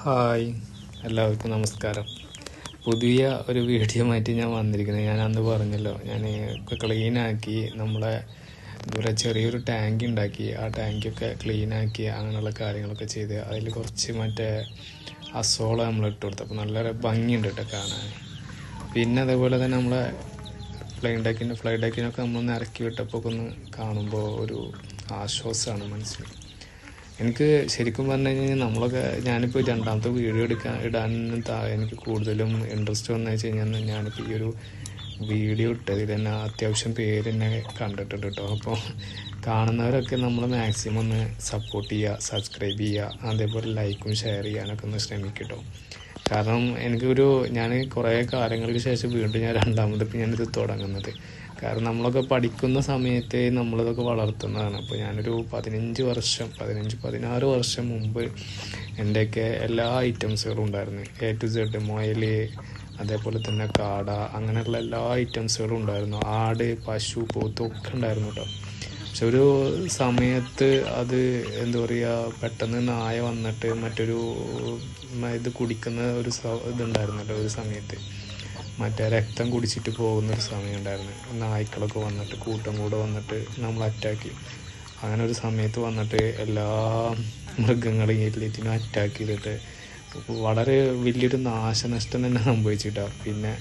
Hi, എല്ലാവർക്കും നമസ്കാരം. പുതിയ ഒരു വീഡിയോ ആയിട്ട് ഞാൻ വന്നിരിക്കുന്നത്. ഞാൻ അന്ന് പറഞ്ഞല്ലോ, ഞാൻ ക്ലീനാക്കി നമ്മളെ ഇവിടെ ചെറിയൊരു ടാങ്ക് ഉണ്ടാക്കി. ആ ടാങ്കൊക്കെ ക്ലീനാക്കി അങ്ങനെയുള്ള കാര്യങ്ങളൊക്കെ ചെയ്ത് അതിൽ കുറച്ച് അസോള നമ്മൾ ഇട്ട് കൊടുത്തു. അപ്പോൾ നല്ല ഭംഗിയുണ്ട് കേട്ടോ കാണാൻ. പിന്നെ അതേപോലെ തന്നെ നമ്മളെ ഫ്ലൈ ഡെക്കിനൊക്കെ നമ്മളൊന്ന് ഇറക്കി വിട്ടപ്പോൾ ഒന്ന് കാണുമ്പോൾ ഒരു ആശ്വാസമാണ് മനസ്സിൽ. എനിക്ക് ശരിക്കും പറഞ്ഞു കഴിഞ്ഞാൽ ഞാനിപ്പോൾ രണ്ടാമത്തെ വീഡിയോ ഇടാൻ എനിക്ക് കൂടുതലും ഇൻട്രസ്റ്റ് വന്നു വെച്ച് കഴിഞ്ഞാൽ ഞാനിപ്പോൾ ഈ ഒരു വീഡിയോ ഇട്ടതിൽ തന്നെ അത്യാവശ്യം പേര് തന്നെ കണ്ടിട്ടുണ്ട് കേട്ടോ. അപ്പോൾ കാണുന്നവരൊക്കെ നമ്മൾ മാക്സിമം ഒന്ന് സപ്പോർട്ട് ചെയ്യുക, സബ്സ്ക്രൈബ് ചെയ്യുക, അതേപോലെ ലൈക്കും ഷെയർ ചെയ്യാനൊക്കെ ഒന്ന് ശ്രമിക്കട്ടോ. കാരണം ഞാൻ കുറേ കാലങ്ങൾക്ക് ശേഷം വീണ്ടും ഞാനിത് തുടങ്ങുന്നത്. കാരണം നമ്മളൊക്കെ പഠിക്കുന്ന സമയത്ത് നമ്മളിതൊക്കെ വളർത്തുന്നതാണ്. അപ്പോൾ ഞാനൊരു 16 വർഷം മുമ്പ് എൻ്റെയൊക്കെ എല്ലാ ഐറ്റംസുകളും ഉണ്ടായിരുന്നു. A to Z, മുയൽ, അതേപോലെ തന്നെ കാട, അങ്ങനെയുള്ള എല്ലാ ഐറ്റംസുകളും ഉണ്ടായിരുന്നു. ആട്, പശു, പോത്ത് ഒക്കെ ഉണ്ടായിരുന്നു കേട്ടോ. പക്ഷെ ഒരു സമയത്ത് അത് പെട്ടെന്ന് നായ വന്നിട്ട് മറ്റൊരു ഇത് കുടിക്കുന്ന ഒരു ഇതുണ്ടായിരുന്നല്ലോ. ഒരു സമയത്ത് രക്തം കുടിച്ചിട്ട് പോകുന്നൊരു സമയം ഉണ്ടായിരുന്നു. നായ്ക്കളൊക്കെ വന്നിട്ട് കൂട്ടം കൂടെ വന്നിട്ട് നമ്മൾ അറ്റാക്ക് ചെയ്യും. അങ്ങനെ ഒരു സമയത്ത് വന്നിട്ട് എല്ലാ മൃഗങ്ങളെയും എല്ലാറ്റിനും അറ്റാക്ക് ചെയ്തിട്ട് വളരെ വലിയൊരു നാശനഷ്ടം തന്നെ സംഭവിച്ചിട്ടാണ്. പിന്നെ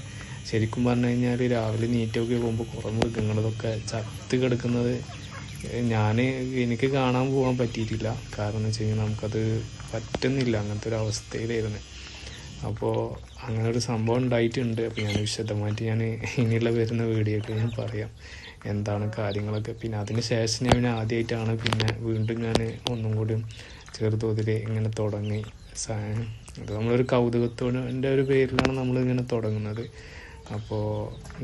ശരിക്കും പറഞ്ഞു കഴിഞ്ഞാൽ രാവിലെ നീറ്റൊക്കെ പോകുമ്പോൾ കുറേ മൃഗങ്ങളതൊക്കെ ചത്ത് കിടക്കുന്നത് എനിക്ക് കാണാൻ പോകാൻ പറ്റിയിട്ടില്ല. കാരണം എന്ന് വെച്ച് കഴിഞ്ഞാൽ നമുക്കത് പറ്റുന്നില്ല, അങ്ങനത്തെ ഒരു അവസ്ഥയിലായിരുന്നു. അപ്പോൾ അങ്ങനെ ഒരു സംഭവം ഉണ്ടായിട്ടുണ്ട്. അപ്പോൾ ഞാൻ വിശദമായിട്ട് ഇനിയുള്ള വരുന്ന വീഡിയോയ്ക്ക് ഞാൻ പറയാം എന്താണ് കാര്യങ്ങളൊക്കെ. പിന്നെ അതിന് ശേഷം ഞാൻ ആദ്യമായിട്ടാണ് വീണ്ടും ഞാൻ ഒന്നും കൂടി ചെറുതോതിൽ ഇങ്ങനെ തുടങ്ങി. അത് നമ്മളൊരു കൗതുകത്തോടെ ഒരു പേരിലാണ് നമ്മളിങ്ങനെ തുടങ്ങുന്നത്. അപ്പോൾ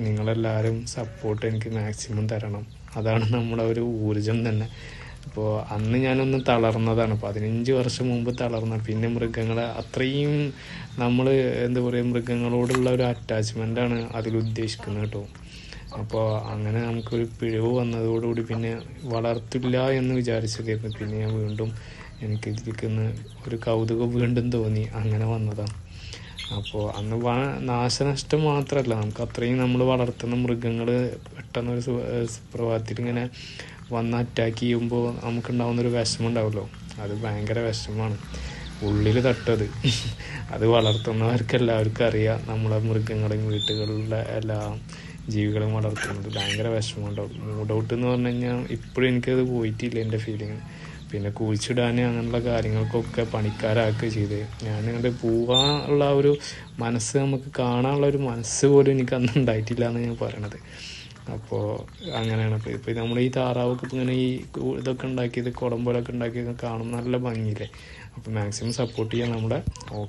നിങ്ങളെല്ലാവരും സപ്പോർട്ട് എനിക്ക് മാക്സിമം തരണം. അതാണ് നമ്മുടെ ഒരു ഊർജം തന്നെ. അപ്പോൾ അന്ന് ഞാനൊന്ന് തളർന്നതാണ്, 15 വർഷം മുമ്പ് തളർന്ന. പിന്നെ മൃഗങ്ങളെ അത്രയും നമ്മൾ മൃഗങ്ങളോടുള്ള ഒരു അറ്റാച്ച്മെൻ്റാണ് അതിലുദ്ദേശിക്കുന്നത് കേട്ടോ. അപ്പോൾ അങ്ങനെ നമുക്കൊരു പിഴവ് വന്നതോടുകൂടി പിന്നെ വളർത്തില്ല എന്ന് വിചാരിച്ചതായിരുന്നു. പിന്നെ ഞാൻ വീണ്ടും എനിക്കിതിരിക്കുന്ന ഒരു കൗതുകം വീണ്ടും തോന്നി, അങ്ങനെ വന്നതാണ്. അപ്പോൾ അന്ന് നാശനഷ്ടം മാത്രമല്ല, നമുക്ക് അത്രയും നമ്മൾ വളർത്തുന്ന മൃഗങ്ങൾ പെട്ടെന്നൊരു സുപ്രഭാതത്തിൽ ഇങ്ങനെ വന്ന് അറ്റാക്ക് ചെയ്യുമ്പോൾ നമുക്കുണ്ടാവുന്നൊരു വിഷമം ഉണ്ടാവുമല്ലോ, അത് ഭയങ്കര വിഷമമാണ്. ഉള്ളിൽ തട്ടത് അത് വളർത്തുന്നവർക്ക് എല്ലാവർക്കും അറിയാം. നമ്മളെ മൃഗങ്ങളെയും വീട്ടുകളിലുള്ള എല്ലാ ജീവികളും വളർത്തുന്നത് ഭയങ്കര വിഷമമുണ്ടാവും. മൂഡൗട്ട് എന്ന് പറഞ്ഞു കഴിഞ്ഞാൽ ഇപ്പോഴും എനിക്കത് പോയിട്ടില്ല എൻ്റെ ഫീലിങ്. പിന്നെ കുഴിച്ചിടാൻ അങ്ങനെയുള്ള കാര്യങ്ങൾക്കൊക്കെ പണിക്കാരാക്കുക ചെയ്ത് ഞാനങ്ങോട്ട് പോകാനുള്ള ഒരു മനസ്സ്, നമുക്ക് കാണാനുള്ള ഒരു മനസ്സ് പോലും എനിക്ക് അന്ന് ഉണ്ടായിട്ടില്ല എന്ന് ഞാൻ പറയണത്. അപ്പോൾ അങ്ങനെയാണ്. ഇപ്പോൾ നമ്മൾ ഈ താറാവൊക്കെ ഇങ്ങനെ ഇതൊക്കെ ഉണ്ടാക്കിയത്, കുടമ്പോലൊക്കെ ഉണ്ടാക്കിയത് കാണുമ്പോൾ നല്ല ഭംഗിയില്ലേ. അപ്പോൾ മാക്സിമം സപ്പോർട്ട് ചെയ്യാൻ നമ്മുടെ